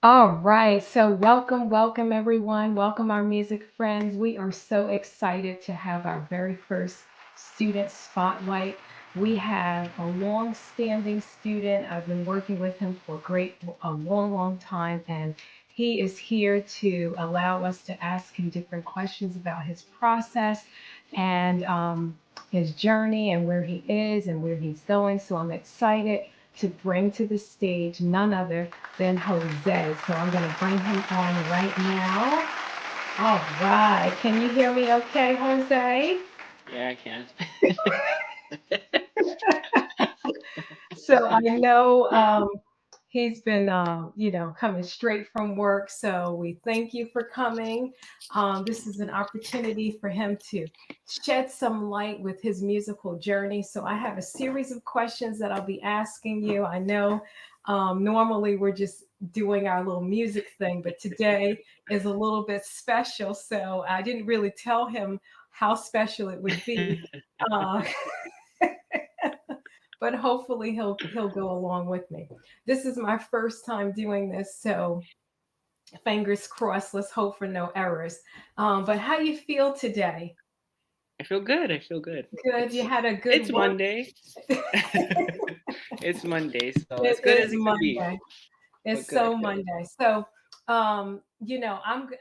All right, so welcome everyone. Welcome our music friends. We are so excited to have our very first student spotlight. We have a long-standing student. I've been working with him for a long time, and he is here to allow us to ask him different questions about his process and his journey and where he is and where he's going. So I'm excited to bring to the stage none other than Jose. So I'm going to bring him on right now. All right. Can you hear me okay, Jose? Yeah, I can. So I know he's been, coming straight from work. So we thank you for coming. This is an opportunity for him to shed some light with his musical journey. So I have a series of questions that I'll be asking you. I know normally we're just doing our little music thing, but today is a little bit special. So I didn't really tell him how special it would be. Uh, but hopefully he'll go along with me. This is my first time doing this, so fingers crossed. Let's hope for no errors. But how you feel today? I feel good. I feel good. Good. You had a good It's work. Monday. It's Monday, so as It good is as it could be, Monday. but It's good. so Monday. So, I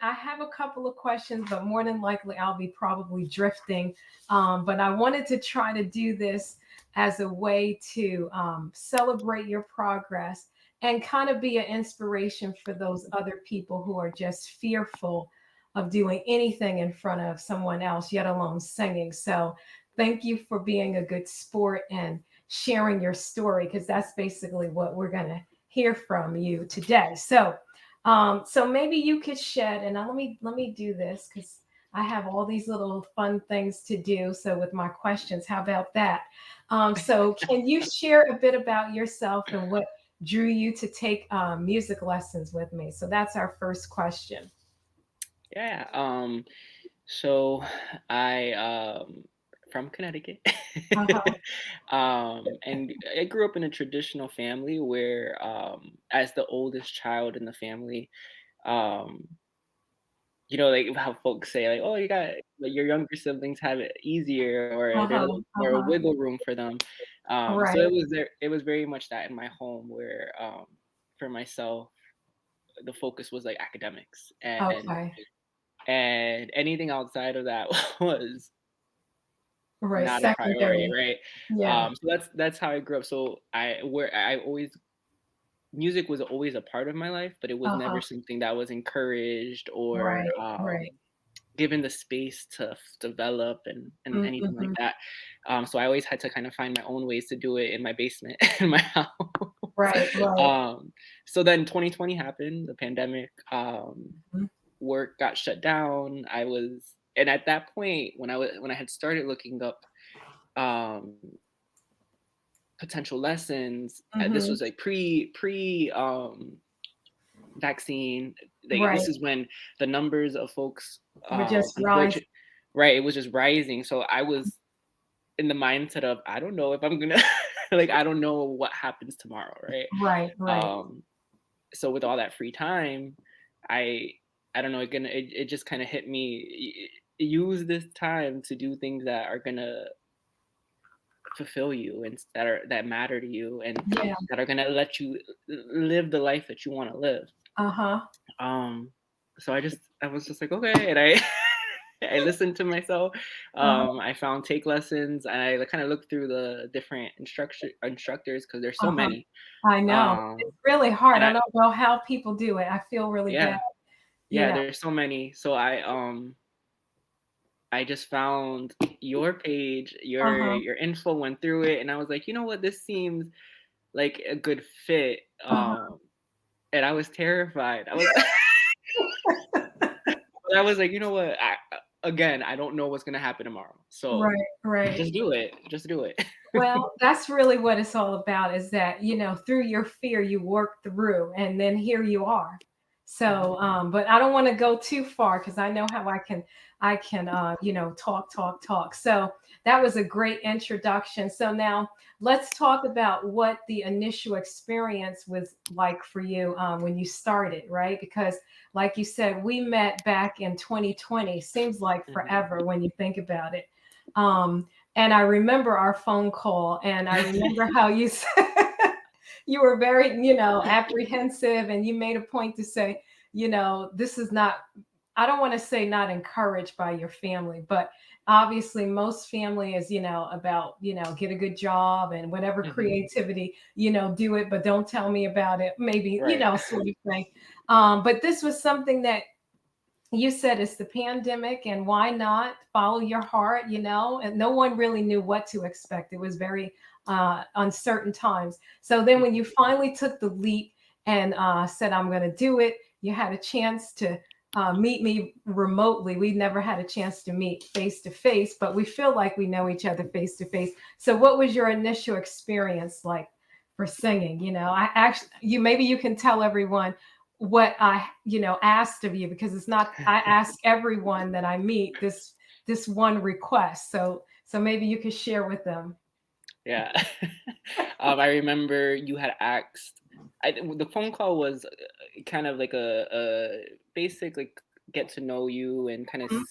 have a couple of questions, but more than likely I'll be probably drifting. But I wanted to try to do this as a way to celebrate your progress and kind of be an inspiration for those other people who are just fearful of doing anything in front of someone else, yet alone singing. So, thank you for being a good sport and sharing your story because that's basically what we're going to hear from you today. So maybe you could shed, and let me do this because I have all these little fun things to do. So with my questions, how about that? So can you share a bit about yourself and what drew you to take music lessons with me? So that's our first question. Yeah. So I from Connecticut. Uh-huh. And I grew up in a traditional family where as the oldest child in the family, um like how folks say, like, "Oh, you got like your younger siblings have it easier, or there's a Uh-huh. little more Uh-huh. wiggle room for them." So Right. it was very much that in my home where for myself the focus was like academics, Okay. and anything outside of that was Right. not a priority, Secondary. right? Yeah. So that's how I grew up. So I always music was always a part of my life, but it was never Uh-huh. something that was encouraged or Right. Right. given the space to develop and anything like Mm-hmm. that. So I always had to kind of find my own ways to do it in my basement in my house. Right. Right. um, so then 2020 happened, the pandemic. Mhm. Work got shut down. And at that point, when I had started looking up um, potential lessons, this Mhm. was like pre vaccine. Like Right. this is when the numbers of folks, We're just rising. unfortunate, right? It was just rising. So I was in the mindset of I don't know if I'm gonna like I don't know what happens tomorrow, right? Right. Right. Um, so with all that free time, I I don't know, it just kind of hit me. Use this time to do things that are gonna fulfill you and that matter to you and Yeah. that are gonna let you live the life that you want to live. Uh-huh. Um, so I was just like, okay, and I I listened to myself. Uh-huh. I found take lessons, and I kind of looked through the different instructors because there's so Uh-huh. many. I know. Um, It's really hard. and I don't know how people do it. I feel really bad, yeah, you yeah, know. there's so many. So I just found your page, Uh-huh. your info, went through it, and I was like, you know what, this seems like a good fit. Uh-huh. And I was terrified. I was like, you know what, again, I don't know what's gonna happen tomorrow, so Right. Right. just do it. Just do it. Well, that's really what it's all about is that, through your fear you work through and then here you are. Mhm. So, but I don't want to go too far because I know how I can, talk, talk, talk. So that was a great introduction. So now let's talk about what the initial experience was like for you when you started, right? Because, like you said, we met back in 2020. Seems like Mhm. forever when you think about it. And I remember our phone call, and I remember how you said you were very, apprehensive, and you made a point to say, this is not, I don't want to say not encouraged by your family, but obviously most family is, about, get a good job and whatever Mhm. creativity, do it, but don't tell me about it, maybe, Right. sort of thing. But this was something that you said it's the pandemic, and why not follow your heart, and no one really knew what to expect. It was very uncertain times. So then when Mhm. you finally took the leap and said, I'm going to do it, you had a chance to meet me remotely. We never had a chance to meet face to face, but we feel like we know each other face to face. So what was your initial experience like for singing? I actually, maybe you can tell everyone what I, asked of you, because it's not, I ask everyone that I meet this one request. So maybe you could share with them. Yeah. I remember you had asked. The phone call was kind of like a basic like get to know you and kind of Mhm,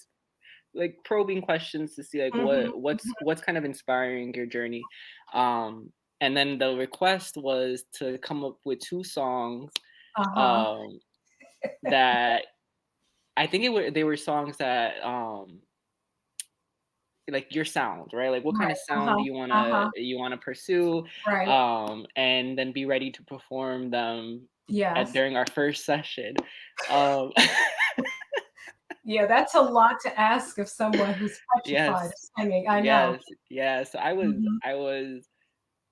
like probing questions to see like mhm, what's kind of inspiring your journey. And then the request was to come up with two songs uh-huh. um that I think they were songs that like your sound, right? Like what kind of Right. sound do Uh-huh. Uh-huh. you wanna pursue, Right. and then be ready to perform them Yes. during our first session. Um, Yeah, that's a lot to ask of someone who's petrified of yes, singing. I know. yes, yes. Mhm.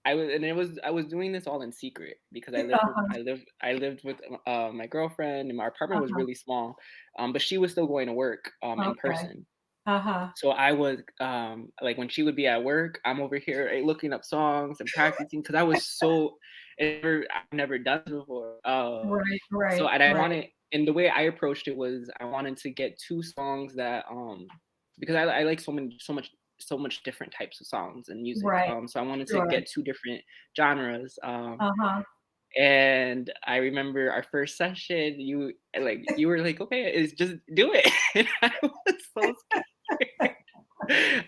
And I was doing this all in secret because Uh-huh. I lived with my girlfriend, and our apartment was Uh-huh. really small, but she was still going to work in Okay. person. Uh-huh. So I was, like, when she would be at work, I'm over here, looking up songs and practicing because I've never done this before. Right, So right, and I right, wanted and the way I approached it was I wanted to get 2 songs that, because I like so much different types of songs and music. right. So I wanted to Sure. get 2 different genres. Uh-huh. And I remember our first session, you were like, "Okay, it's just do it." And I was so scared.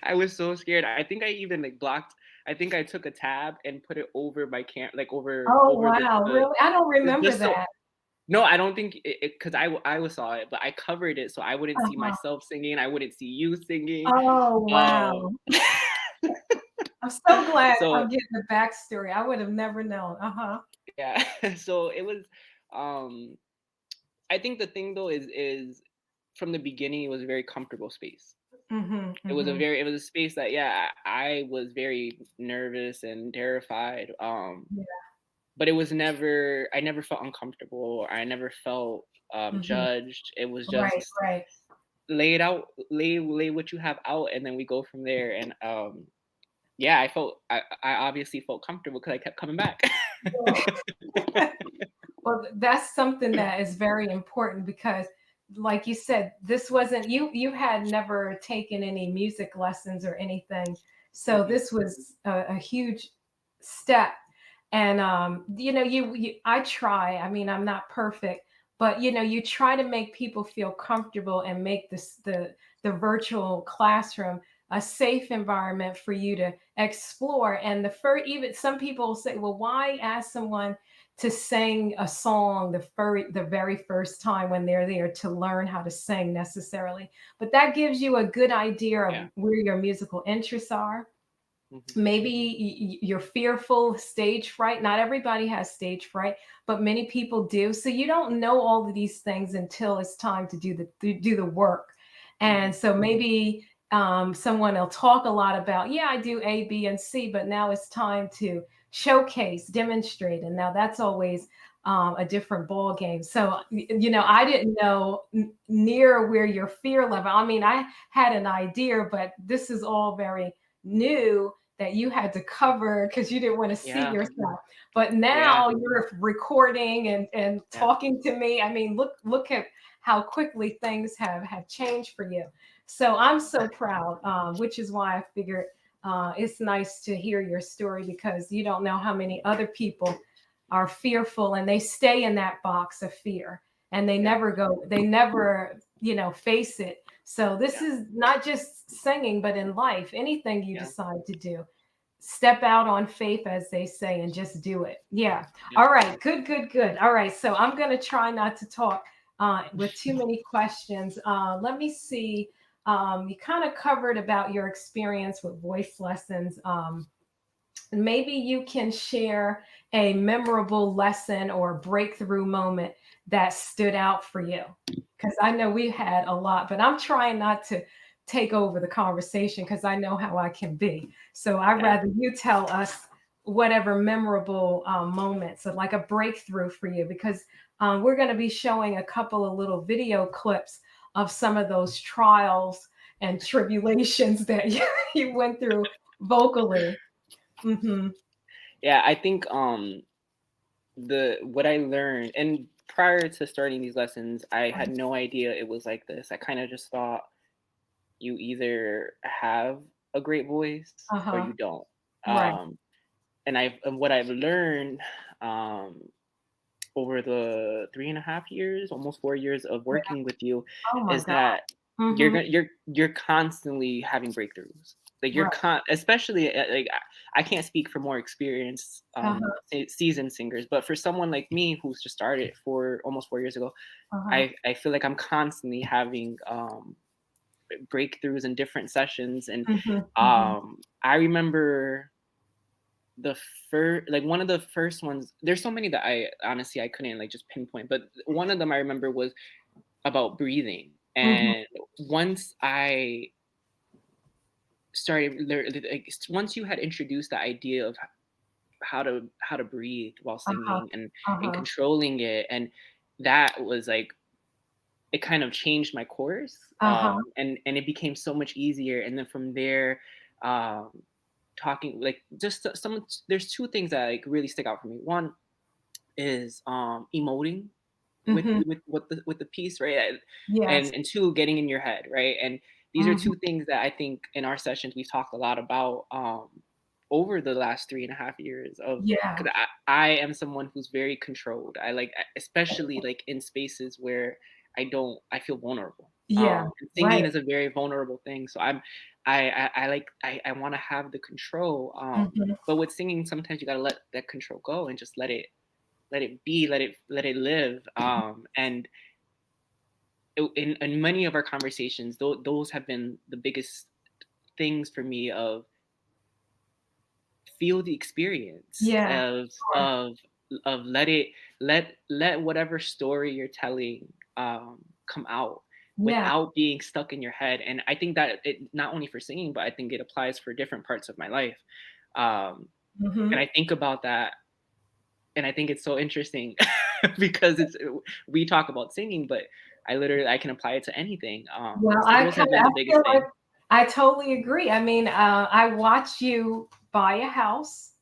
I was so scared. I think I even, like, blocked I think I took a tab and put it over my like, Oh, over wow. the Really? I don't remember just so that. no, I don't think because I saw it, but I covered it so I wouldn't see Uh-huh. myself singing, I wouldn't see you singing. Oh, Um, wow. I'm so glad so I'm getting the backstory. I would have never known. Uh-huh. yeah, so it was, um I think the thing though is from the beginning, it was a very comfortable space. Mhm, mhm. It was a space that, yeah, I was very nervous and terrified, Yeah. but I never felt uncomfortable, or I never felt, Mhm. judged. It was Right, just right. lay what you have out, and then we go from there, and, yeah, I obviously felt comfortable because I kept coming back. Well, that's something that is very important because, like you said, this wasn't you had never taken any music lessons or anything. So Mhm, this was a huge step. And I try. I mean, I'm not perfect, but you try to make people feel comfortable and make the virtual classroom a safe environment for you to explore. And the first, even some people say, well, why ask someone to sing a song the very first time when they're there to learn how to sing necessarily? But that gives you a good idea yeah, of where your musical interests are. mhm, Maybe you're fearful, stage fright. Not everybody has stage fright, but many people do. So you don't know all of these things until it's time to do the work. And mhm, so maybe someone will talk a lot about, yeah, I do A, B, and C, but now it's time to showcase, demonstrate, and now that's always a different ball game. So I didn't know near where your fear level. I mean, I had an idea, but this is all very new, that you had to cover because you didn't want to see Yeah. yourself. But Yeah. now you're recording and Yeah. talking to me. I mean, look at how quickly things have changed for you. So I'm so proud, which is why I figured it's nice to hear your story because you don't know how many other people are fearful and they stay in that box of fear and Yeah. they never, face it. So this Yeah. is not just singing, but in life, anything you Yeah. decide to do, step out on faith, as they say, and just do it. Yeah. Yeah. All right. Good, good, good. All right. So I'm going to try not to talk with too many questions. Let me see. You kind of covered about your experience with voice lessons. Maybe you can share a memorable lesson or breakthrough moment that stood out for you. Because I know we had a lot, but I'm trying not to take over the conversation because I know how I can be. So I'd Yeah. rather you tell us whatever memorable moments, so like a breakthrough for you, because we're going to be showing a couple of little video clips of some of those trials and tribulations that you went through vocally. Mhm. Yeah. I think the what I learned, and prior to starting these lessons, I had no idea it was like this. I kind of just thought you either have a great voice or Uh-huh. you don't. Right. Um, and what I've learned um, over the 3.5 years, almost 4 years of Yeah. working with you, Oh my is God. that Mhm. you're constantly having breakthroughs. Like Right. especially like I can't speak for more experienced Uh-huh. seasoned singers, but for someone like me who's just started for almost 4 years ago, Uh-huh. I feel like I'm constantly having breakthroughs in different sessions. And Mhm. Mhm. I remember the first, like one of the first ones. There's so many that I honestly I couldn't like just pinpoint, but one of them I remember was about breathing. Mhm. And once I like once you had introduced the idea of how to breathe while Uh-huh. singing and Uh-huh. controlling it, and that was like it kind of changed my course, Uh-huh. and it became so much easier. And then from there, um, talking like just some there's two things that like really stick out for me. One is emoting Mhm. with the piece, right? Yes. And two, getting in your head, right? And these are Mhm. two things that I think in our sessions we've talked a lot about over the last 3.5 years of, Yeah. because I am someone who's very controlled. I like, especially like in spaces where I feel vulnerable. Yeah. And singing Right. is a very vulnerable thing. So I like I want to have the control. Mhm. But with singing, sometimes you gotta let that control go and just let it be, let it live. And in many of our conversations, those have been the biggest things for me of feel the experience Yeah. of Sure. let whatever story you're telling come out Yeah. without being stuck in your head. And I think that it not only for singing, but I think it applies for different parts of my life. um, and Mhm. I think about that, and I think it's so interesting because we talk about singing, but I can apply it to anything. Well, So those have been I the feel biggest like thing. I totally agree. I mean, I watched you buy a house,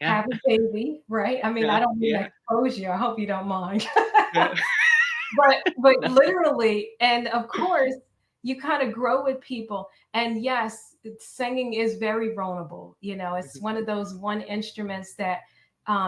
Yeah, have a baby, right? I mean, I yeah, don't mean to yeah, expose you. I hope you don't mind. yeah. But No, literally, and of course, you kind of grow with people. And yes, singing is very vulnerable. It's mhm, one of those one instruments that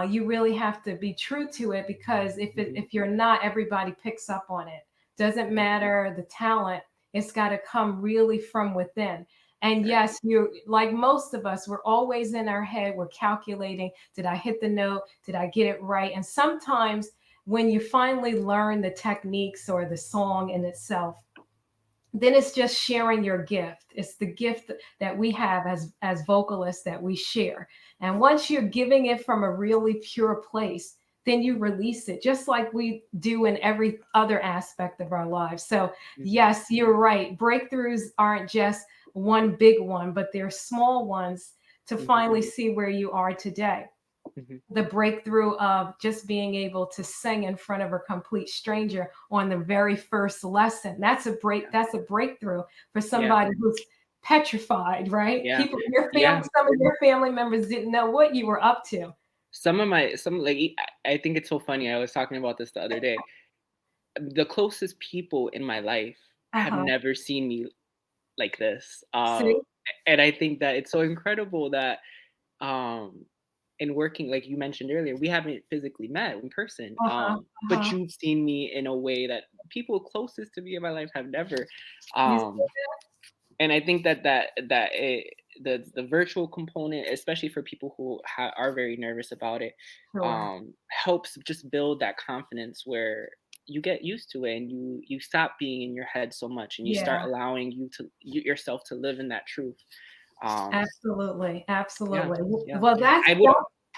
you really have to be true to it because mhm, if you're not, everybody picks up on it. Doesn't yeah, matter the talent; it's got to come really from within. And right, yes, you're like most of us, we're always in our head, we're calculating, did I hit the note? Did I get it right? And sometimes when you finally learn the techniques or the song in itself, then it's just sharing your gift. It's the gift that we have as vocalists that we share. And once you're giving it from a really pure place, then you release it just like we do in every other aspect of our lives. So mhm, yes, you're right. Breakthroughs aren't just one big one, but they're small ones to mhm, finally see where you are today. mhm, The breakthrough of just being able to sing in front of a complete stranger on the very first lesson. That's a yeah, breakthrough for yeah, somebody who's petrified, right? Yeah. People, Yeah. some of your family members didn't know what you were up to. Some like I think it's so funny. I was talking about this the other day. The closest people in my life have Uh-huh. never seen me like this. See? And I think that it's so incredible that um in working, like you mentioned earlier, we haven't physically met in person. Uh-huh. But Uh-huh. you've seen me in a way that people closest to me in my life have never. You see Um and I think the virtual component, especially for people who are very nervous about it, sure. helps just build that confidence where you get used to it and you stop being in your head so much and you start Yeah, allowing yourself to live in that truth. Um, absolutely. yeah, Absolutely. yeah. Well, I would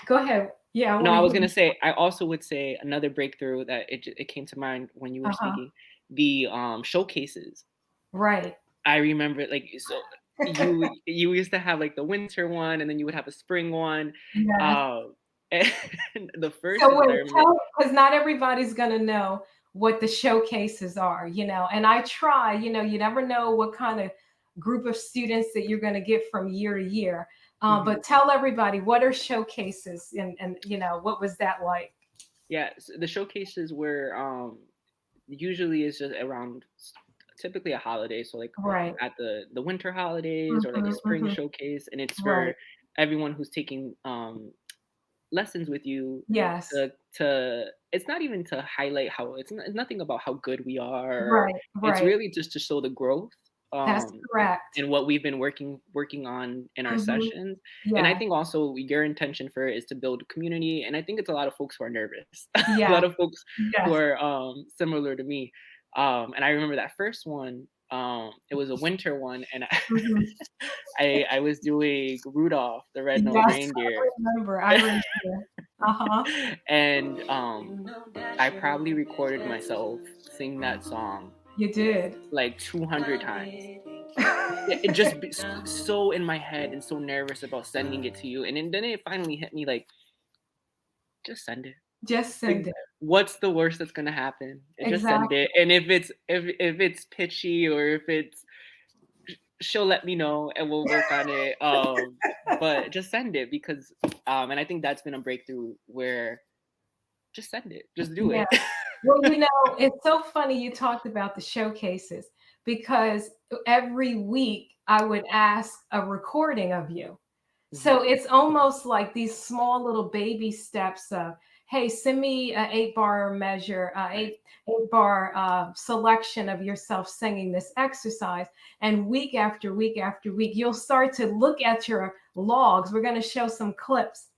go ahead. Yeah, I No, want to I hear was gonna you. say I also would say another breakthrough that it came to mind when you were Uh-huh. speaking, the showcases. Right. I remember, like, so you used to have, like, the winter one, and then you would have a spring one, Yes. and the first So one that I wait, remember. because not everybody's gonna know what the showcases are, and I try, you never know what kind of group of students that you're gonna get from year to year. Mhm. But tell everybody what are showcases and what was that like? Yeah, the showcases were, usually it's just around typically a holiday, so, like, Right. at the winter holidays or, like, a Hmm. spring hmm showcase, and it's Right. for everyone who's taking, lessons with you Yes. to it's not even to highlight it's nothing about how good we are, or Right. it's Right. really just to show the growth, That's correct. and what we've been working on in our Hmm. sessions. And I Yeah. think also your intention for it is to build community, and I think it's a lot of folks who are nervous. A Yeah. lot of folks who Yes. are, similar to me. And I remember that first one, it was a winter one, and Hmm. I was doing Rudolph the Red-Nosed Yes. Reindeer. I remember. I remember. Uh-huh. And I probably recorded myself sing that song You did. like 200 times. It just so in my head and so nervous about sending it to you, and then it finally hit me like, just send it. Just Like, send it. what's the worst that's gonna happen? Just send Exactly. it. And if it's pitchy, or if it's, she'll let me know and we'll work on it. But just send it, because and I think that's been a breakthrough where just send it, just do Yeah. it. Well, it's so funny you talked about the showcases because every week I would ask a recording of you. Mhm. So it's almost like these small little baby steps of, hey, send me an 8 bar measure, Right. 8 bar selection of yourself singing this exercise. And week after week after week, you'll start to look at your logs. We're going to show some clips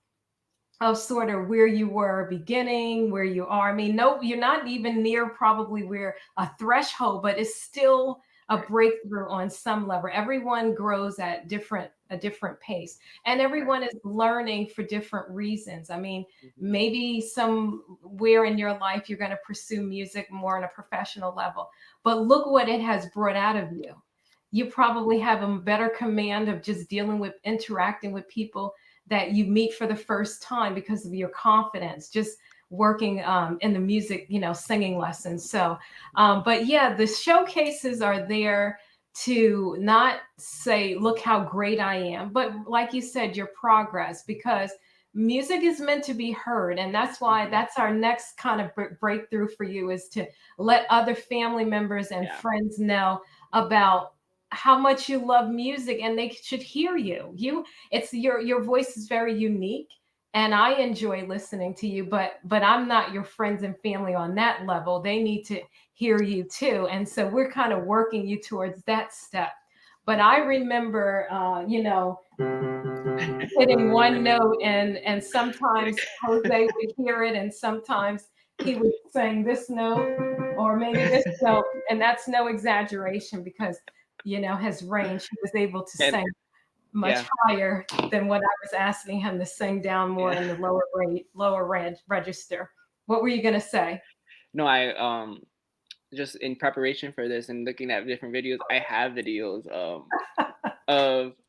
of sort of where you were beginning, where you are. I mean, no, you're not even near probably where a threshold, but it's still a Right. breakthrough on some level. Everyone grows at a different pace, and Right. everyone is learning for different reasons. I mean, Mhm. maybe somewhere in your life you're going to pursue music more on a professional level, but look what it has brought out of you. You probably have a better command of just dealing with interacting with people that you meet for the first time because of your confidence, just working in the music, singing lessons. So, but yeah, the showcases are there to not say, look how great I am, but like you said, your progress, because music is meant to be heard. And that's why Mhm. that's our next kind of breakthrough for you is to let other family members and Yeah. friends know about how much you love music and they should hear you. It's your voice is very unique and I enjoy listening to you, but I'm not your friends and family on that level. They need to hear you too. And so we're kind of working you towards that step. But I Mhm. remember hitting one note and Like, sometimes Jose would hear it and sometimes he would sing this note or maybe this note. And that's no exaggeration because his range, he was able to and sing much yeah, higher than what I was asking him to sing down more yeah. in the lower register. What were you gonna say? No, I just in preparation for this and looking at different videos, I have videos of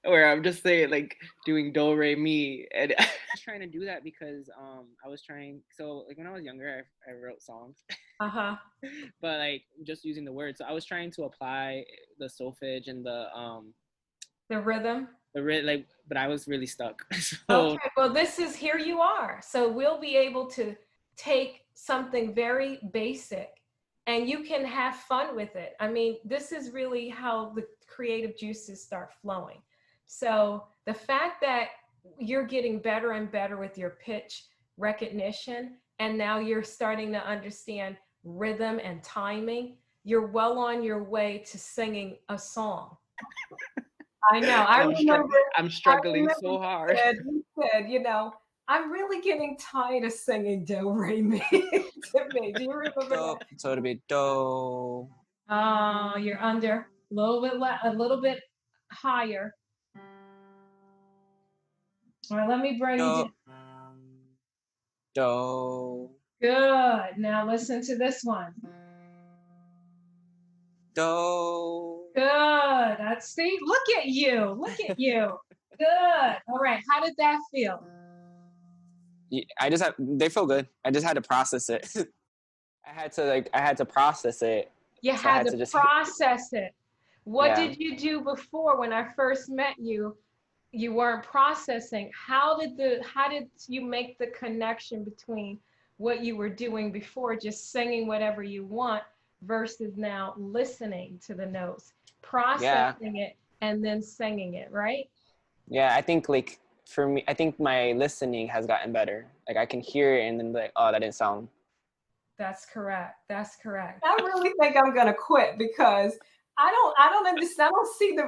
where I'm just saying, like, doing do re mi, and I was trying to do that because I was trying, so like when I was younger I wrote songs, Uh-huh. but like just using the words. So I was trying to apply the solfege and The rhythm. like, but I was really stuck. So Okay, well, this is here you are. So we'll be able to take something very basic and you can have fun with it. I mean, this is really how the creative juices start flowing. So the fact that you're getting better and better with your pitch recognition, and now you're starting to understand rhythm and timing, you're well on your way to singing a song. I know. and I'm I struggling remember so hard. you said, I'm really getting tired of singing Do Re Mi to me. Do you remember Do. that? So it'll be do, Oh, you're under a little bit higher. All right, let me bring you do, down. do, Good. Now listen to this one. do. Good. That's see, look at you. Look at you. Good. All right. How did that feel? They feel good. I just had to process it. I had to process it. You So I had had to to just, process it. What yeah. did you do before when I first met you? You weren't processing. How did you make the connection between what you were doing before, just singing whatever you want, versus now listening to the notes, Yeah. processing it, and then singing it, right? Yeah. I think like for me, I think my listening has gotten better. Like I can hear it and then like, oh, that didn't sound. That's correct. That's correct. I really think I'm gonna quit because I don't understand.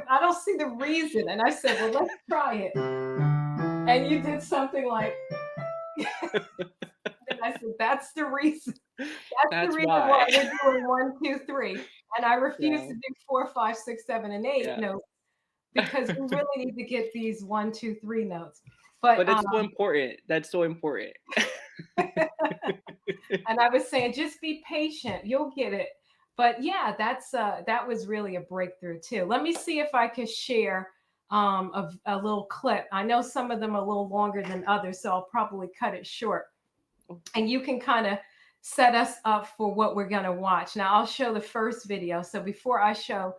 I don't see the reason. And I said, well, let's try it. And you did something like, and I said, that's the reason. That's the That's reason why why. we're doing 1, 2, 3. And I refuse Yeah. to do 4, 5, 6, 7, and 8 Yeah. notes because we really need to get these 1, 2, 3 notes. But But it's so important. That's so important. and I was saying, just be patient, you'll get it. But yeah, that was really a breakthrough too. Let me see if I could share a little clip. I know some of them are a little longer than others, so I'll probably cut it short. And you can kind of set us up for what we're going to watch. Now, I'll show the first video. So before I show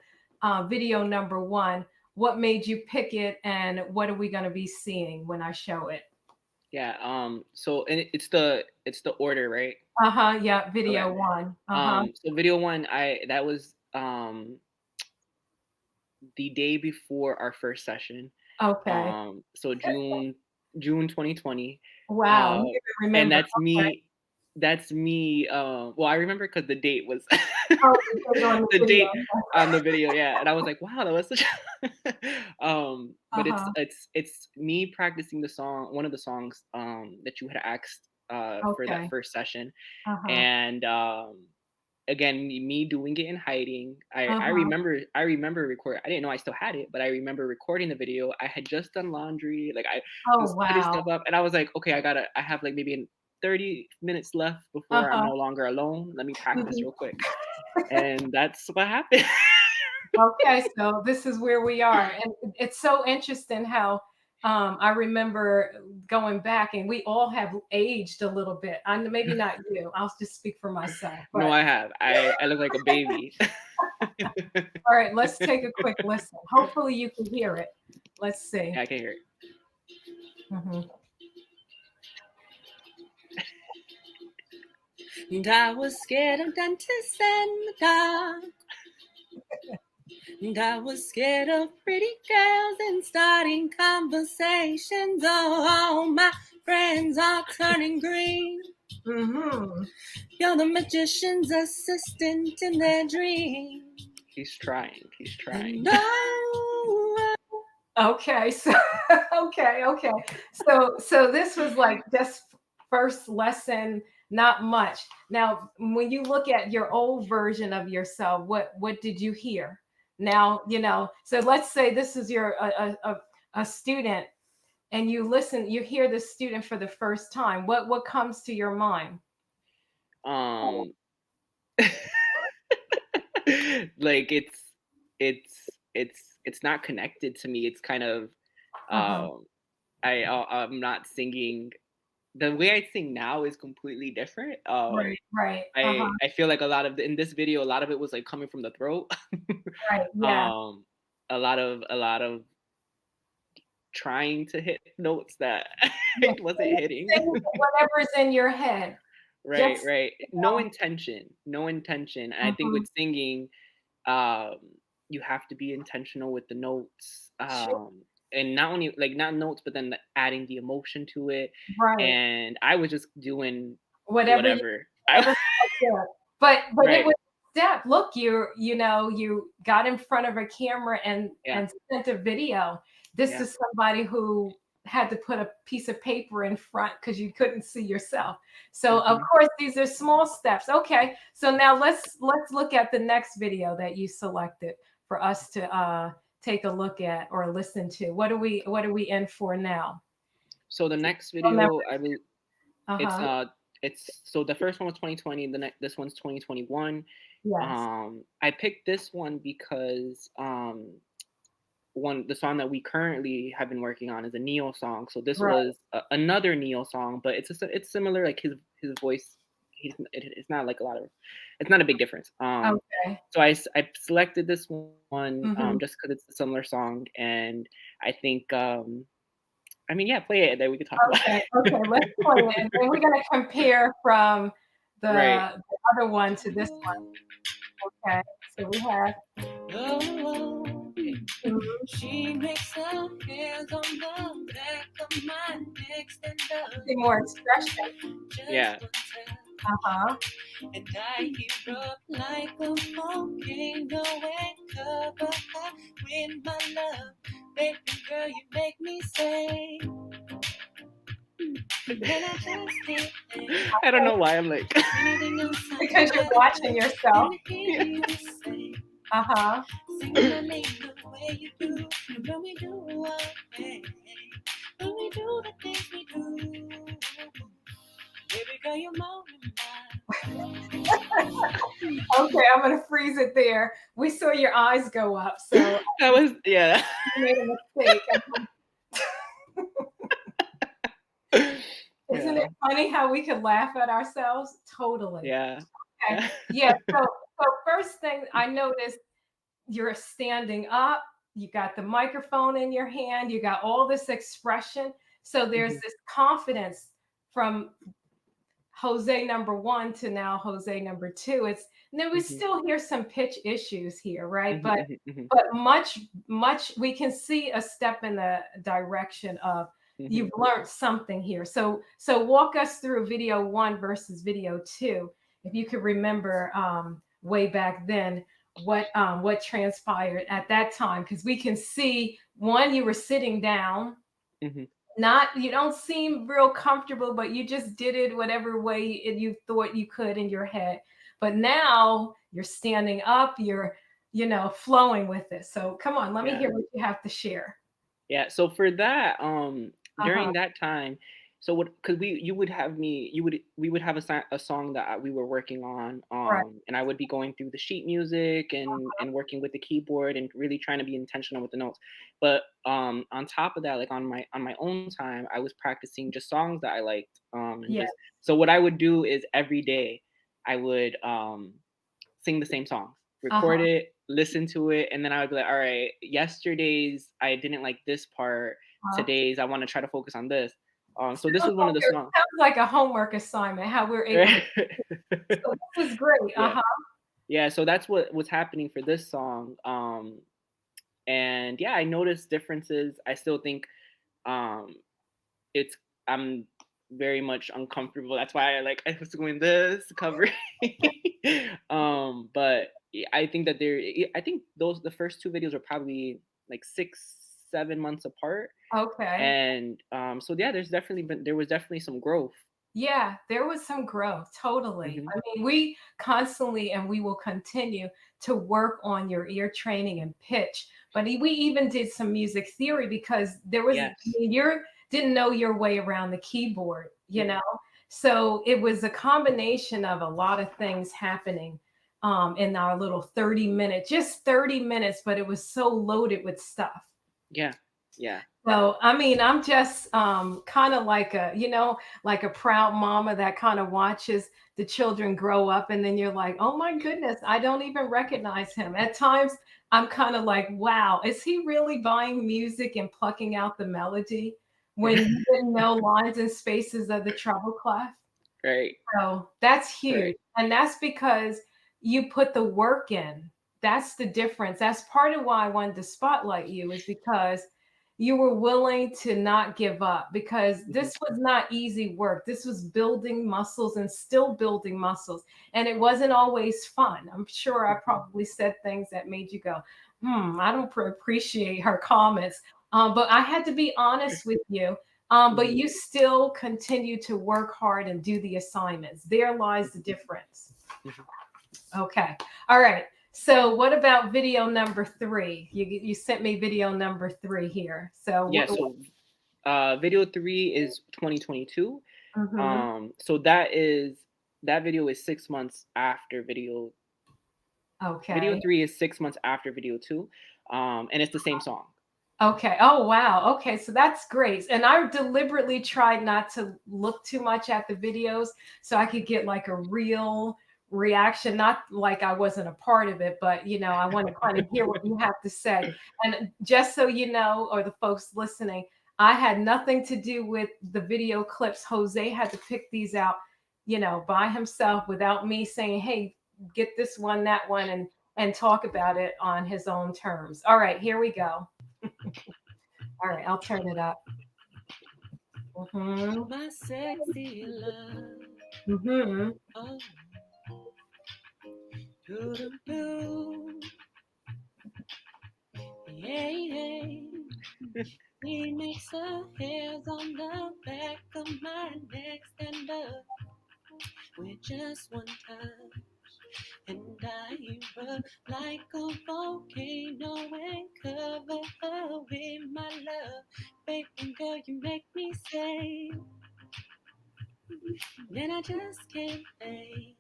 video number 1, what made you pick it and what are we going to be seeing when I show it? Yeah. So and it's the order, right? Uh-huh. Yeah. Okay. Video 1. Uh-huh. So video one, that was the day before our first session. Okay. So June 2020. Wow. Uh, You even and remember. Okay. that's me. Well, I remember because the date was Oh, you put it on the the video. date on the video, yeah. And I was like, wow, that was such but Uh-huh. it's me practicing the song, one of the songs that you had asked for that Okay. first session. Uh-huh. And again, me doing it in hiding. Uh-huh. I remember record. I didn't know I still had it, but I remember recording the video. I had just done laundry, like I Oh, was putting wow. stuff up, and I was like, okay, I have like maybe 30 minutes left before I'm Uh-huh. no longer alone. Let me practice Mhm. real quick. And that's what happened. Okay, so this is where we are. And it's so interesting how I remember going back and we all have aged a little bit. Maybe not you. I'll just speak for myself. No, But I have. I look like a baby. all right, let's take a quick listen. Hopefully you can hear it. Let's see. Yeah, I can hear it. Mhm. And I was scared of dentists and the dark. And I was scared of pretty girls and starting conversations. Oh, all my friends are turning green. Mhm. You're the magician's assistant in their dream. He's trying. He's trying. No. Okay, so okay. So this was like just first lesson, not much. Now, when you look at your old version of yourself, what did you hear? Now, so let's say this is your a student and you listen, you hear the student for the first time. What comes to your mind? Um, like it's not connected to me. It's kind of Uh-huh. um I'm not singing. The way I sing now is completely different. Right, right. Uh-huh. I feel like a lot of in this video, a lot of it was like coming from the throat. Right. Yeah. um, a lot of trying to hit notes that Yeah. it wasn't hitting. Sing whatever's in your head. Right, Just, right. you No know. intention, no intention. And I think Mhm. with singing, um, you have to be intentional with the notes, Sure. and not only like not notes, but then adding the emotion to it. Right. And I was just doing Whatever you whatever. I whatever felt good. But it right, was a step. Look, you know, you got in front of a camera yeah, and sent a video. This yeah. is somebody who had to put a piece of paper in front because you couldn't see yourself. So of Hmm. course these are small steps. Okay. So now let's look at the next video that you selected for us to take a look at or listen to. What are we in for now? So the next Remember. video, I will. It's Uh-huh. it's so the first one was 2020. The next this one's 2021. Yes. I picked this one because the song that we currently have been working on is a Neo song. So this Right. was another Neo song, but it's similar. Like his voice, it's not like a lot of, it's not a big difference. Okay. So I selected this one Mhm. just because it's a similar song, and I think I mean yeah, play it, then we can talk about Okay, okay, let's play it, and then we're gonna compare from right. the other one to this one, okay? So we have Oh, mhm, she makes her hands on the back of my neck stand up. see more expression. Yeah. Uh-huh. And I erupt like a volcano and cover her with my love. Baby girl, you make me say. I don't know why I'm like. Because you're watching yourself. Yeah. Uh-huh. Sing my name the way you do. And when we do our thing, when we do the things we do, baby girl, you're more than Okay, I'm gonna freeze it there. We saw your eyes go up, so that was yeah. you made a mistake. Isn't Yeah. it funny how we could laugh at ourselves? Totally. Yeah. Okay. Yeah. Yeah, so first thing I noticed, you're standing up, you got the microphone in your hand, you got all this expression. So there's Mhm, this confidence from Jose number one to now Jose number two. It's and then we mhm, still hear some pitch issues here, right? mhm, mhm, mhm, But much we can see a step in the direction of mhm. you've learned something here. So walk us through video one versus video two, if you could remember way back then what transpired at that time, because we can see one, you were sitting down, Mhm. not, you don't seem real comfortable, but you just did it whatever way you thought you could in your head. But now you're standing up, you're, flowing with it. So come on, let me Yeah. hear what you have to share. Yeah, so for that, Uh-huh. during that time, so what? Because you would have me, we would have a song that we were working on, Right. and I would be going through the sheet music and working with the keyboard and really trying to be intentional with the notes. But on top of that, like on my own time, I was practicing just songs that I liked, and Yeah. just so what I would do is every day, I would sing the same songs, record Uh-huh. it, listen to it, and then I would be like, all right, yesterday's I didn't like this part. Uh-huh. Today's I want to try to focus on this. So this Sounds was one of like the songs. sounds like a homework assignment, how we're able to. Right? So this is great. Yeah. Uh-huh. Yeah. So that's what was happening for this song. And yeah, I noticed differences. I still think um it's I'm very much uncomfortable. That's why I was doing this covering. But I think that I think those the first two videos are probably like 6, 7 months apart. Okay. And so yeah, there was definitely some growth. Yeah, there was some growth, totally. Hmm. I mean, we constantly and we will continue to work on your ear training and pitch. But we even did some music theory because I Yes. mean, you didn't know your way around the keyboard, you Mm-mm. know? So it was a combination of a lot of things happening in our little just 30 minutes, but it was so loaded with stuff. Yeah. Yeah. So, I mean, I'm just kind of like like a proud mama that kind of watches the children grow up, and then you're like, oh my goodness, I don't even recognize him. At times, I'm kind of like, wow, is he really buying music and plucking out the melody when you didn't know lines and spaces of the treble clef? Right. So that's Right. huge. And that's because you put the work in. That's the difference. That's part of why I wanted to spotlight you, is because you were willing to not give up, because Mhm. this was not easy work. This was building muscles and still building muscles. And it wasn't always fun. I'm sure I Mhm. probably said things that made you go, I don't appreciate her comments. But I had to be honest with you, but Mhm. you still continue to work hard and do the assignments. There lies the difference. Mhm. Okay. All right. So what about video number 3? You sent me video number 3 here. So Yeah. So video 3 is 2022. mhm. So that video is 6 months after video Okay. 3 is 6 months after video 2. And it's the same song. Okay. Oh, wow. Okay. So that's great. And I deliberately tried not to look too much at the videos so I could get like a real reaction, not like I wasn't a part of it, but I want to kind of hear what you have to say. And just so you know, or the folks listening, I had nothing to do with the video clips. Jose had to pick these out, by himself without me saying, hey, get this one, that one, and talk about it on his own terms. All right, here we go. All right, I'll turn it up. Mm-hmm. My sexy love. Mm-hmm. Oh, do do do. Yeah, yeah. He makes her hairs on the back of my neck stand up with just one touch. And I erupt like a volcano and cover her with my love. Baby girl, you make me say, then I just can't think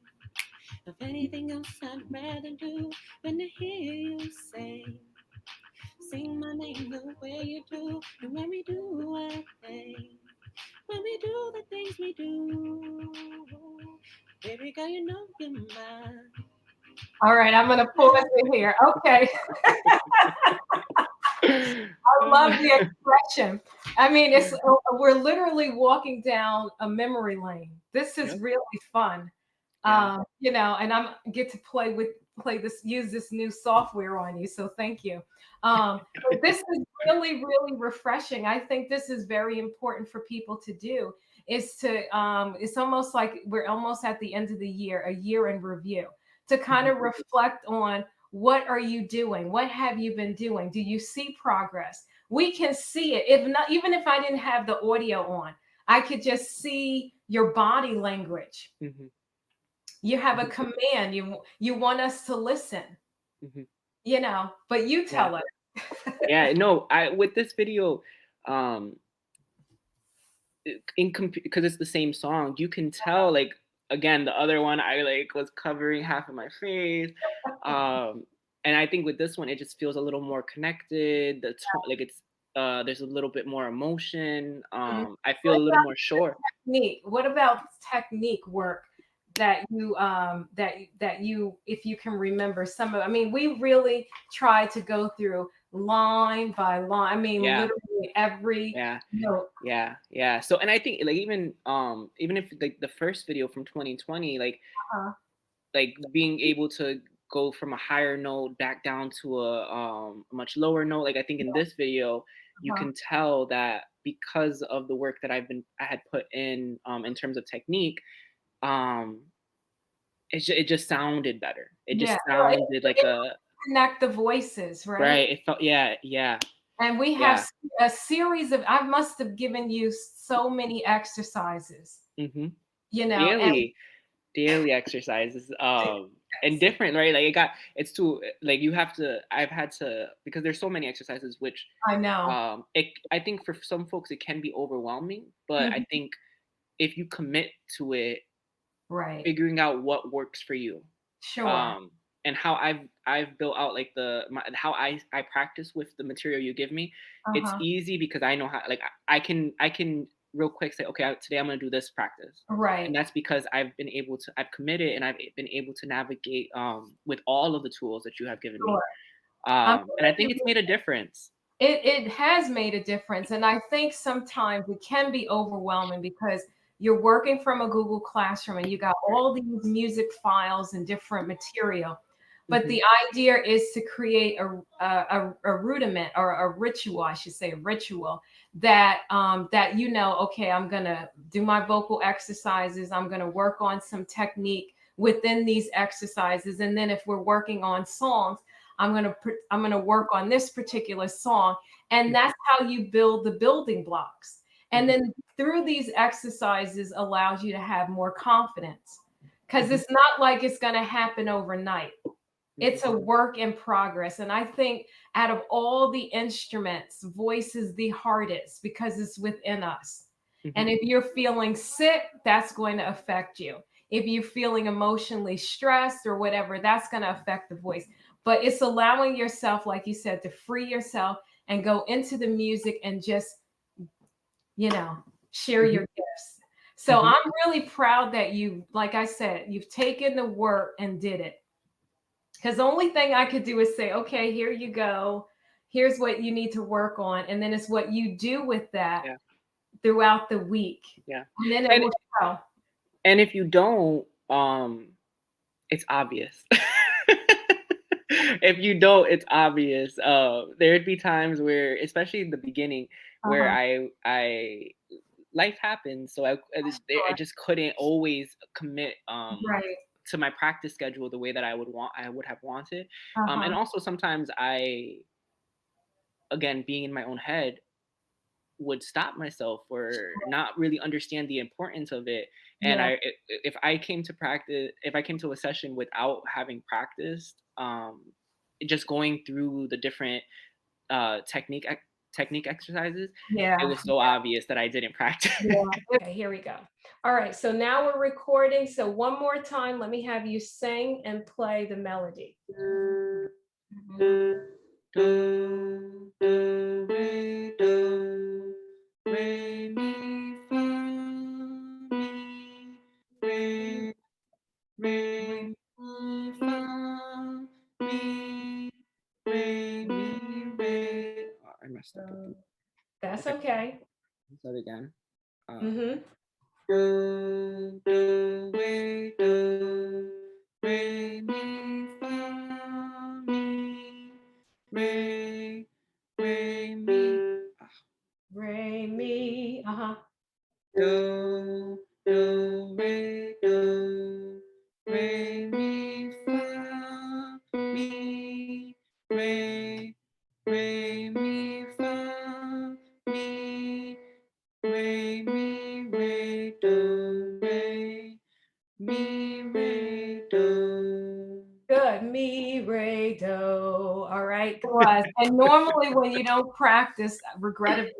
of anything else I'd rather do than to hear you say, sing my name the way you do. And when we do our thing, when we do the things we do, baby girl, you know you're mine. All right, I'm gonna pause it here. Okay, I love the expression. I mean, we're literally walking down a memory lane. This is Yep. really fun. Yeah. And I'm get to play this, use this new software on you. So thank you. But this is really, really refreshing. I think this is very important for people to do. Is to it's almost like we're almost at the end of the year, a year in review, to kind Mhm. of reflect on what are you doing? What have you been doing? Do you see progress? We can see it. If not, even if I didn't have the audio on, I could just see your body language. Mhm. You have a Mhm. command. You want us to listen, Mhm. but you Yeah. tell us. Yeah. No, I with this video, um, because it's the same song, you can tell like again the other one I like was covering half of my face, and I think with this one it just feels a little more connected. The tone, like it's there's a little bit more emotion. Mhm. I feel What a little about more sure. technique? What about technique work that you if you can remember some of? I mean, we really try to go through line by line. I mean, Yeah, literally every yeah. note. Yeah, yeah. So, and I think like even if like the first video from 2020, Uh, like being able to go from a higher note back down to a much lower note, like I think in this video you uh, can tell that because of the work that I had put in terms of technique, um it just sounded better. It yeah, just well, sounded like it a connect the voices, right? right. It felt, yeah, yeah, And we have yeah. a series of, I must have given you so many exercises, Hmm. and Daily exercises, and different, right? Like it's too, like you have to, I've had to, because there's so many exercises, which I know. I think for some folks it can be overwhelming, but I Mhm. think if you commit to it, Right. figuring out what works for you, Sure. um and how I've built out like how I practice with the material you give me. It's Uh-huh. easy because I know how, like I can real quick say, okay, today I'm going to do this practice, and Right. that's because I've committed, and I've been able to navigate with all of the tools that you have given me. Sure. I'm And I glad think it's made a difference. it has made a difference. And I think sometimes it can be overwhelming because you're working from a Google Classroom and you got all these music files and different material. But Mhm. the idea is to create a rudiment or a ritual, I should say, a ritual that that okay, I'm gonna do my vocal exercises. I'm gonna work on some technique within these exercises, and then if we're working on songs, I'm gonna work on this particular song, and that's how you build the building blocks. And Mhm. then through these exercises allows you to have more confidence because Mhm. it's not like it's going to happen overnight. Mhm. It's a work in progress. And I think out of all the instruments, voice is the hardest because it's within us. And Mhm. if you're feeling sick, that's going to affect you. If you're feeling emotionally stressed or whatever, that's going to affect the voice. But it's allowing yourself, like you said, to free yourself and go into the music and just, you know, share Mhm. your gifts. So Mhm. I'm really proud that you, like I said, you've taken the work and did it. Because the only thing I could do is say, okay, here you go. Here's what you need to work on. And then it's what you do with that Yeah. throughout the week. Yeah. And then it And will show. and if you don't, it's obvious. If you don't, it's obvious. There'd be times where, especially in the beginning, where Uh-huh. I life happens, so I Sure. just couldn't always commit Right. to my practice schedule the way that I would have wanted. And Uh-huh. also sometimes again, being in my own head, would stop myself or not really understand the importance of it. And Yeah. if I came to practice, if I came to a session without having practiced, just going through the different technique exercises, it Yeah. was so obvious that I didn't practice. Yeah. Okay, here we go. All right. So now we're recording. So one more time, let me have you sing and play the melody. Do, do, re, do, re, mi, fa, mi, re, re, mi, fa, mi, re, mi, re. Oh, I messed up again. That's Okay, okay. let's start again. Mm-hmm. Do, do, re, mi, fa, mi, re, re, mi. Re, mi. Uh-huh. Do, re, mi, fa, mi, re, fa, mi, re, do. Good. Mi, re, do. All right. It was. And normally when you don't practice, regrettably,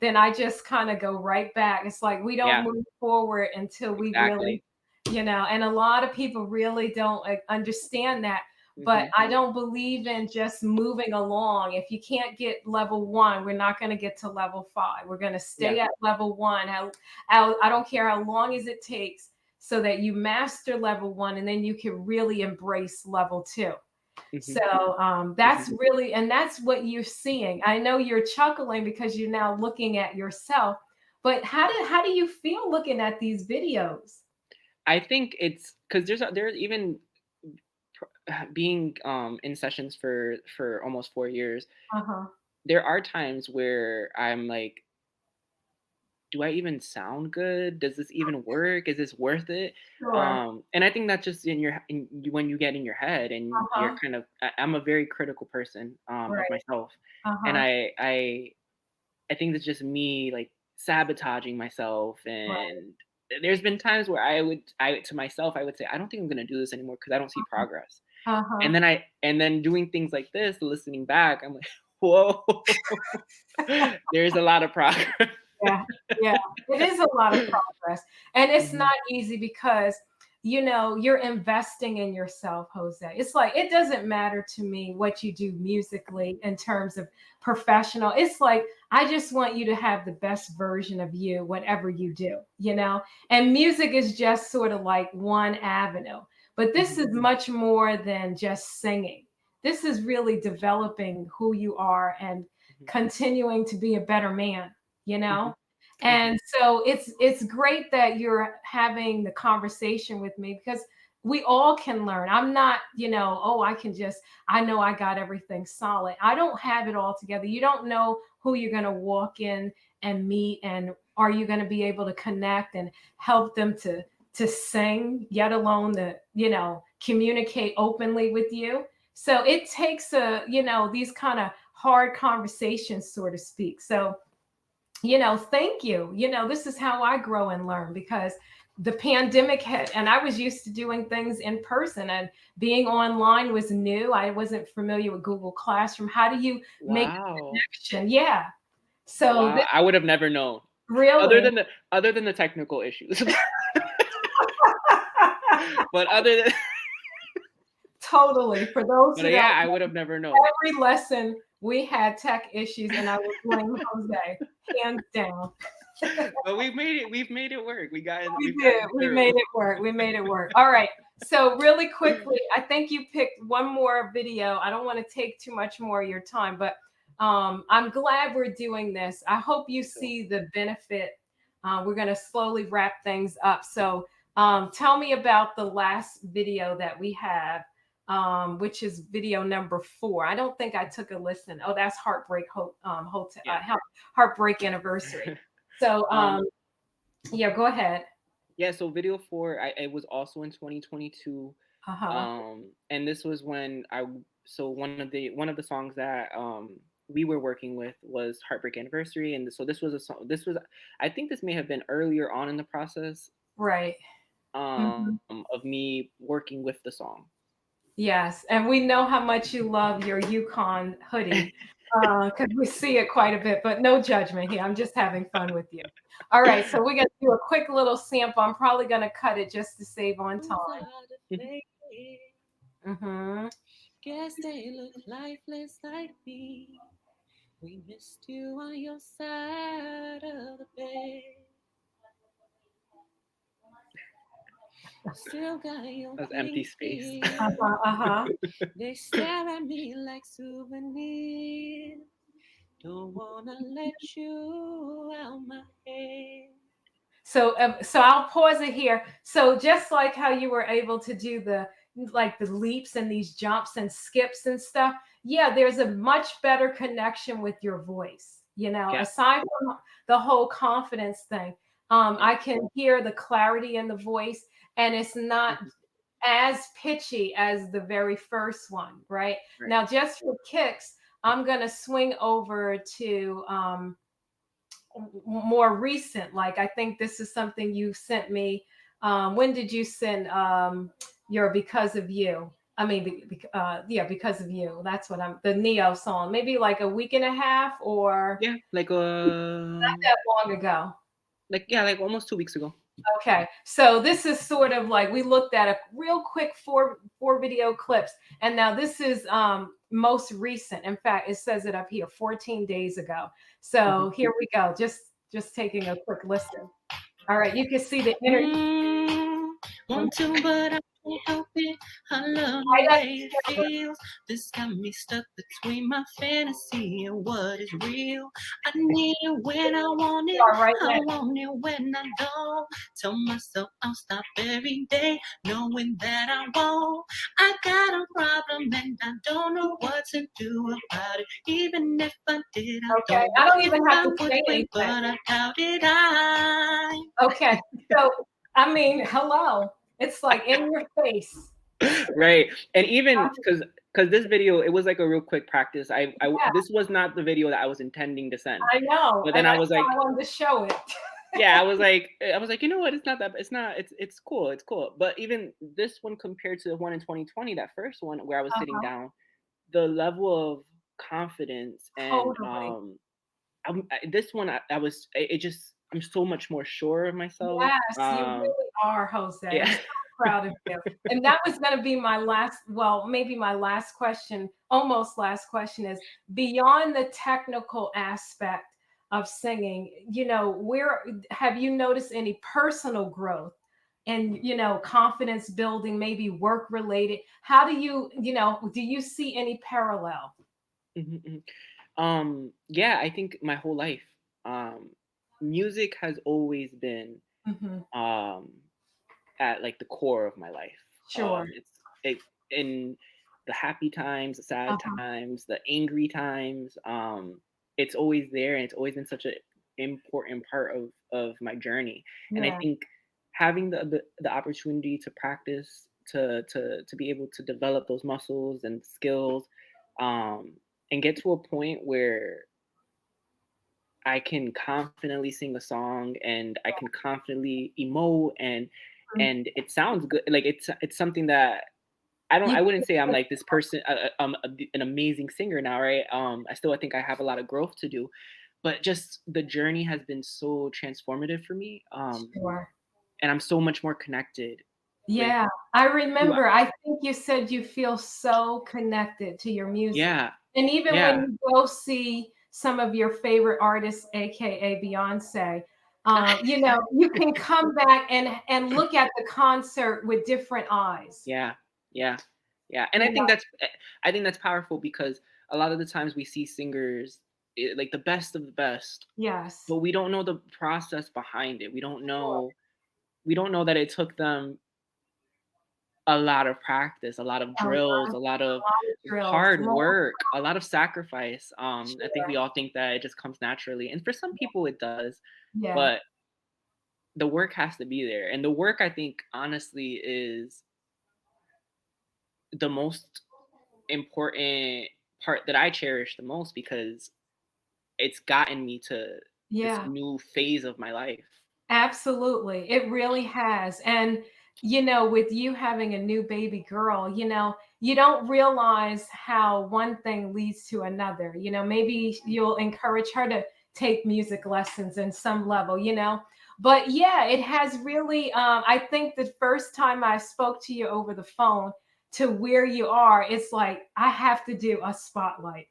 then I just kind of go right back. It's like we don't Yeah, move forward until we really, exactly. and a lot of people really don't understand that. But Mhm. I don't believe in just moving along. If you can't get level one, we're not going to get to level five. We're going to Yeah. stay at level one. I don't care how long as it takes so that you master level one and then you can really embrace level two. Mhm. So Mhm. that's really, and that's what you're seeing. I know you're chuckling because you're now looking at yourself, but how do you feel looking at these videos? I think it's because there's even being in sessions for almost 4 years. Uh-huh. There are times where I'm like, do I even sound good? Does this even work? Is this worth it? Sure. And I think that's just when you get in your head and you're Uh-huh. kind of. I'm a very critical person of Right. myself, and Uh-huh. I think it's just me like sabotaging myself. Right. And there's been times where I to myself I would say I don't think I'm gonna do this anymore because I don't see progress. Uh-huh. And then doing things like this, listening back, I'm like, whoa, there's a lot of progress. Yeah, yeah, it is a lot of progress, and it's Mhm. not easy because, you're investing in yourself, Jose. It's like it doesn't matter to me what you do musically in terms of professional. It's like I just want you to have the best version of you, whatever you do. And music is just sort of like one avenue, but this Mhm. is much more than just singing. this is really developing who you are and Mhm. continuing to be a better man, you Mhm. know? Mhm. And so it's great that you're having the conversation with me because we all can learn. I'm not, oh, I know I got everything solid. I don't have it all together. You don't know who you're going to walk in and meet, and are you going to be able to connect and help them to sing, yet alone to, communicate openly with you. So it takes these kind of hard conversations, so to speak. So, thank you. This is how I grow and learn because the pandemic hit and I was used to doing things in person, and being online was new. I wasn't familiar with Google Classroom. How do you make a Wow. connection? Yeah. So Wow. this I would have never known. Other really than the other than the technical issues. But other than totally, for those who but don't, yeah, I would have never known. every lesson we had tech issues and I would blame Jose, hands down. But we've made it work. We We've did. gotten We through. made it work. We made it work. All right. So really quickly, I think you picked one more video. I don't want to take too much more of your time, but I'm glad we're doing this. I hope you So see the benefit. We're going to slowly wrap things up. So tell me about the last video that we have, which is video number 4. I don't think I took a listen. Oh, that's yeah. Heartbreak Anniversary. So Um yeah, go ahead. yeah, so video 4, it was also in 2022. Uh-huh. And this was when so one of the songs that we were working with was Heartbreak Anniversary, and so this was a song. This was, I think this may have been earlier on in the process Right. Mhm. of me working with the song. Yes. And we know how much you love your Yukon hoodie because we see it quite a bit, but no judgment here. I'm just having fun with you. All right. So we're going to do a quick little sample. I'm probably going to cut it just to save on Who's time. out to fake it? Hmm. Guess they look lifeless like me. We missed you on your side of the bed. Still got your That's empty things space. here. Uh-huh. Uh-huh. They stare at me like souvenirs. Don't wanna let you out my head. So I'll pause it here. So just like how you were able to do the leaps and these jumps and skips and stuff, yeah, there's a much better connection with your voice. Yeah. Aside from the whole confidence thing, Yeah. I can hear the clarity in the voice, and it's not Mhm. as pitchy as the very first one, right? Right. Now, just for kicks, I'm gonna swing over to more recent. Like I think this is something you sent me. When did you send your "Because of You"? I mean, yeah, "Because of You." That's what I'm. The Neo song. Maybe like a week and a half, or Yeah, not that long ago. yeah, like almost 2 weeks ago. Okay, so this is sort of like we looked at a real quick four video clips, and now this is most recent. In fact, it says it up here, 14 days ago. Mhm. So here we go. Just taking a quick listen. All right, you can see the energy. Mm, want to, but I can't help it. I love the Right up way it camera. feels. This got me stuck between my fantasy and what is real. I need it when I want We it. are right I now. want it when I don't. Tell myself I'll stop every day, knowing that I won't. I got a problem and I don't know what to do about it. Even if I did, I Okay, don't know I don't if even have I to would say break, but anything. I doubt it. I Okay, so I mean, hello. It's like in your face. Right. And even because this video, it was like a real quick practice. Yeah, This was not the video that I was intending to send. I know, But then and I that's was why like, I wanted to show it. yeah, you know what? It's not that. It's not. It's cool. It's cool. But even this one compared to the one in 2020, that first one where I was sitting Uh-huh. down, the level of confidence and Totally. this one, it just, I'm so much more sure of myself. Yes, you really are, Jose. I'm Yeah. so proud of you. And that was going to be my last, well, maybe my last question, almost last question is beyond the technical aspect of singing, where have you noticed any personal growth and confidence building, maybe work related? How do do you see any parallel? Mhm, mhm. Yeah, I think my whole life, um, music has always been Hmm. um, at like the core of my life. Sure. It in the happy times, the sad Uh-huh. times, the angry times. It's always there, and it's always been such an important part of my journey. And I Yeah. think having the opportunity to practice, to be able to develop those muscles and skills, um, and get to a point where I can confidently sing a song and I can confidently emote, Mhm. and it sounds good. Like it's something that You I wouldn't say I'm feel like this person, an amazing singer now, right? I think I have a lot of growth to do, but just the journey has been so transformative for me. sure. And I'm so much more connected with Yeah, I who I, remember. I think you said you feel so connected to your music. yeah, And even when yeah. you go see some of your favorite artists, aka Beyonce, you can come back and look at the concert with different eyes. Yeah, yeah, yeah, and You know, I think that's powerful because a lot of the times we see singers, like the best of the best, yes. but we don't know the process behind it. Sure. We don't know that it took them a lot of practice, a lot of A lot drills, of a lot of drills. hard work, a lot of sacrifice. I think we Sure. all think that it just comes naturally, and for some people it does, Yeah. but the work has to be there, and the work I think honestly is the most important part that I cherish the most because it's gotten me to this Yeah. new phase of my life. Absolutely. It really has. And, with you having a new baby girl, you don't realize how one thing leads to another. Maybe you'll encourage her to take music lessons in some level, But yeah, it has really, I think the first time I spoke to you over the phone to where you are, it's like, I have to do a spotlight.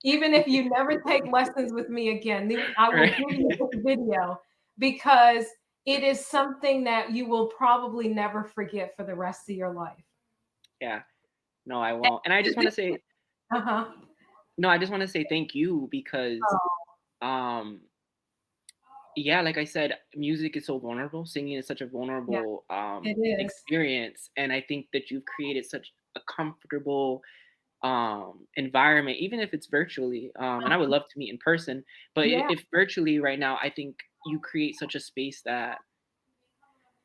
Even if you never take lessons with me again, I will Right? give you this video because it is something that you will probably never forget for the rest of your life. Yeah. No, I won't. And I just want to say, Uh-huh. no, I just want to say thank you because, Oh, um, yeah, like I said, music is so vulnerable. Singing is such a yeah, vulnerable it is. experience, and I think that you've created such a comfortable environment, even if it's virtually. And I would love to meet in person, but Yeah, if virtually right now, I think you create such a space that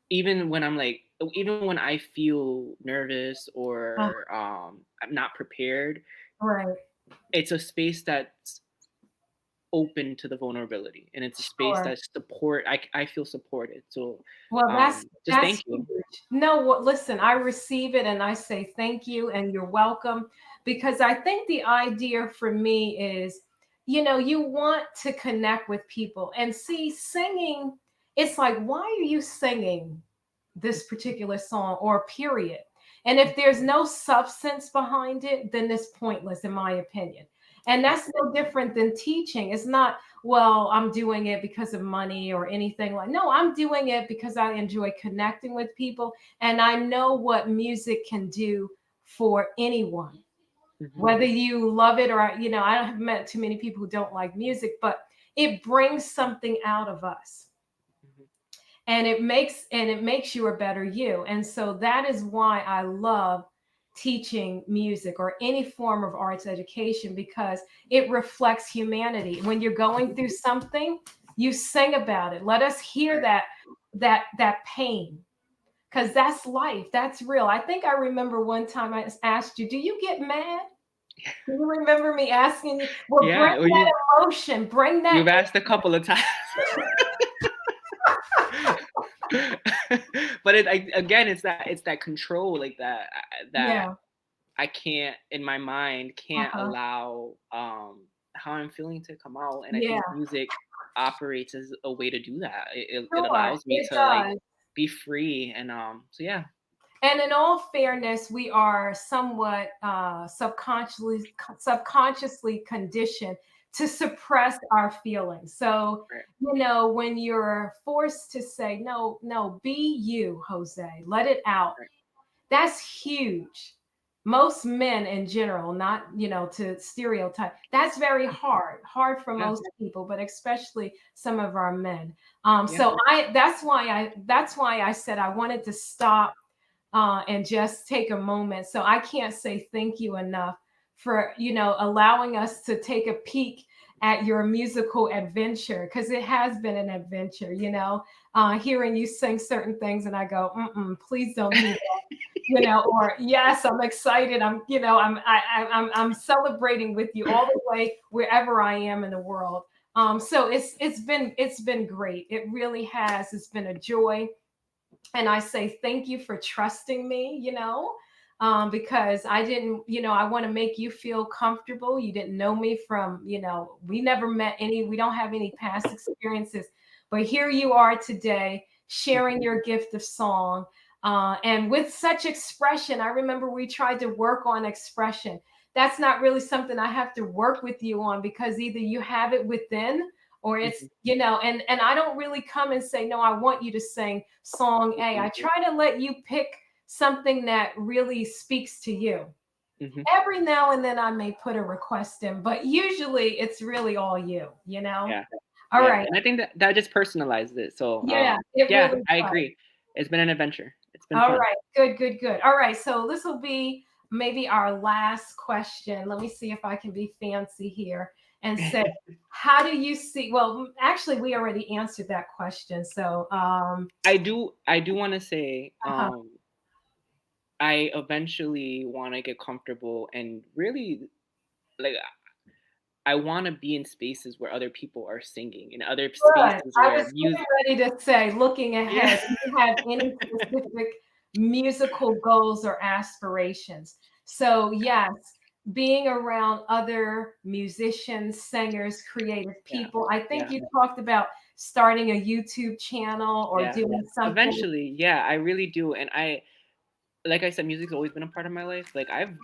even when I'm like, even when I feel nervous uh, or I'm not prepared, right. it's a space that's open to the vulnerability, and it's a space Sure. that's I feel supported. So Well, just that's thank you. huge. No, what listen, I receive it and I say thank you and you're welcome because I think the idea for me is, you want to connect with people and see singing. It's like, why are you singing this particular song or period? And if there's no substance behind it, then it's pointless, in my opinion. And that's no different than teaching. It's not, well, I'm doing it because of money or anything like. No, I'm doing it because I enjoy connecting with people and I know what music can do for anyone. Mhm, Whether you love it or I have met too many people who don't like music, but it brings something out of us mhm, and it makes you a better you. And so that is why I love teaching music or any form of arts education because it reflects humanity. When you're going through something, you sing about it. Let us hear right. that pain because that's life. That's real. I think I remember one time I asked you, do you get mad? Do you remember me asking you? Well, bring Yeah, well, that emotion, bring that. you've asked a couple of times. But again, it's that control, like that Yeah. I can't in my mind can't Uh-huh. allow how I'm feeling to come out, and I Yeah. think music operates as a way to do that. It Sure. allows me It to like does. be free, and so yeah. And in all fairness, we are somewhat subconsciously conditioned to suppress our feelings. So, Right. when you're forced to say, no, no, be you, Jose, let it out. Right. That's huge. Most men in general, not, to stereotype, that's very hard for Yeah. most people, but especially some of our men. Yeah. So that's why I said I wanted to stop and just take a moment. So I can't say thank you enough for, allowing us to take a peek at your musical adventure, because it has been an adventure, hearing you sing certain things and I go, please don't do that. Or yes, I'm excited. I'm celebrating with you all the way wherever I am in the world. So it's been great. It really has. It's been a joy. And I say thank you for trusting me, because I didn't, I want to make you feel comfortable. You didn't know me from, we never met we don't have any past experiences, but here you are today sharing your gift of song. And with such expression. I remember we tried to work on expression. That's not really something I have to work with you on, because either you have it within, or it's, Mhm. and I don't really come and say, no, I want you to sing song A. I try to let you pick something that really speaks to you. Mhm. Every now and then I may put a request in, but usually it's really all you, Yeah. All Yeah. right. And I think that just personalized it. So Yeah, it yeah, really I does. agree. It's been an adventure. It's been All fun. right, good, good, good. All right, so this will be maybe our last question. Let me see if I can be fancy here and say, how do you see? Well, actually, we already answered that question. So, I do want to say uh-huh, I eventually want to get comfortable and really, like, I want to be in spaces where other people are singing, in other good. spaces I where was music. getting ready to say, looking Yeah. ahead, do you have any specific musical goals or aspirations? So, yes, being around other musicians, singers, creative Yeah. people. I think Yeah. you talked about starting a YouTube channel or Yeah. doing something. Eventually, yeah, I really do. And like I said, music's always been a part of my life. Like, I've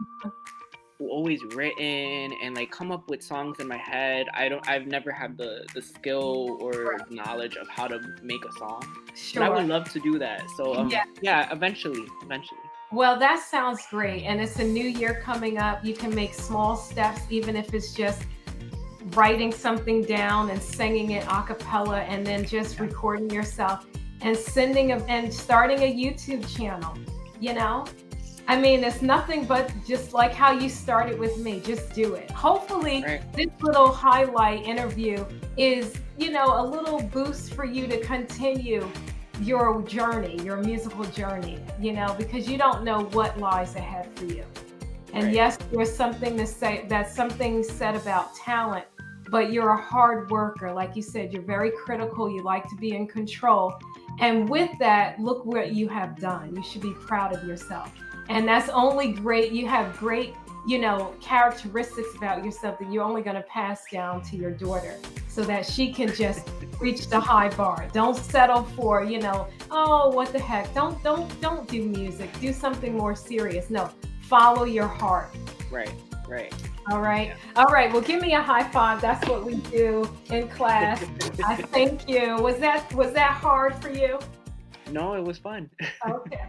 always written and like come up with songs in my head. I've never had the skill or knowledge of how to make a song. But I Sure. would love to do that. So Yeah. yeah, eventually. Well, that sounds great. And it's a new year coming up. You can make small steps, even if it's just writing something down and singing it a cappella, and then just Yeah. recording yourself and sending and starting a YouTube channel, you know? I mean, it's nothing but just like how you started with me. Just do it. Hopefully, Right. this little highlight interview is, a little boost for you to continue your journey, your musical journey, because you don't know what lies ahead for you. And Right. yes, there's something to say, that's something said about talent, but you're a hard worker. Like you said, you're very critical. You like to be in control. And with that, look what you have done. You should be proud of yourself. And that's only great. You have great, characteristics about yourself that you're only going to pass down to your daughter so that she can just reach the high bar. Don't settle for, oh, what the heck. Don't do music. Do something more serious. No, follow your heart. Right. Right. All right. Yeah. All right. Well, give me a high five. That's what we do in class. I thank you. Was that hard for you? No, it was fun. Okay.